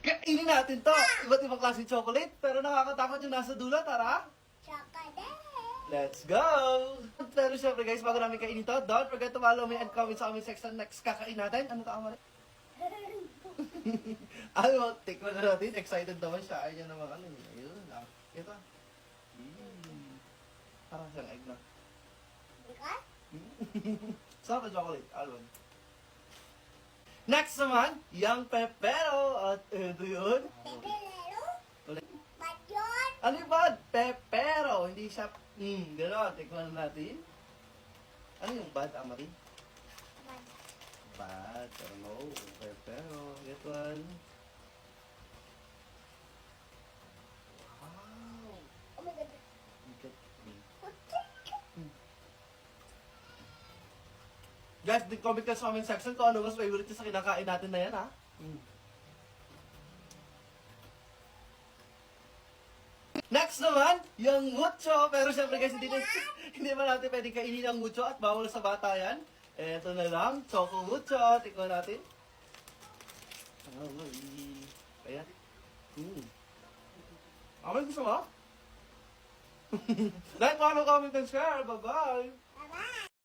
Kainin natin to. Iba't ibang klaseng chocolate. Pero nakakatakot yung nasa dulo. Tara. Chocolate. Let's go! Pero syempre guys, bago namin kainin to, don't forget to follow me and comment sa comment section next kakain natin. Ano tama? Ano, tikman na natin. Excited naman siya. Ayaw niya naman ano. Ayun lang. Ito. Parang siyang egg na. Bukas? Sarap na chocolate. Almond. Next naman, yung pepero. At ito yun. Pepero? Ulit. Ba't yun? Ano yung bad? Pepero. Hindi siya, gano'n. Tikman natin. Ano yung bad, Amari? Ba't? Bad. Pero no. Pepero. Get one. Wow. Oh my God. Get me. Guys, comment ka sa comment section kung ano mas favorite sa kinakain natin na yan, ha? Next naman, yung mucho. Pero syempre guys, hindi ba natin pwedeng kainin ang mucho at bawal sa bata yan. Eto na lang, choco mucho. Tikman natin. Ayan. Amoy gusto mo? Like, follow, comment, and share. Bye-bye!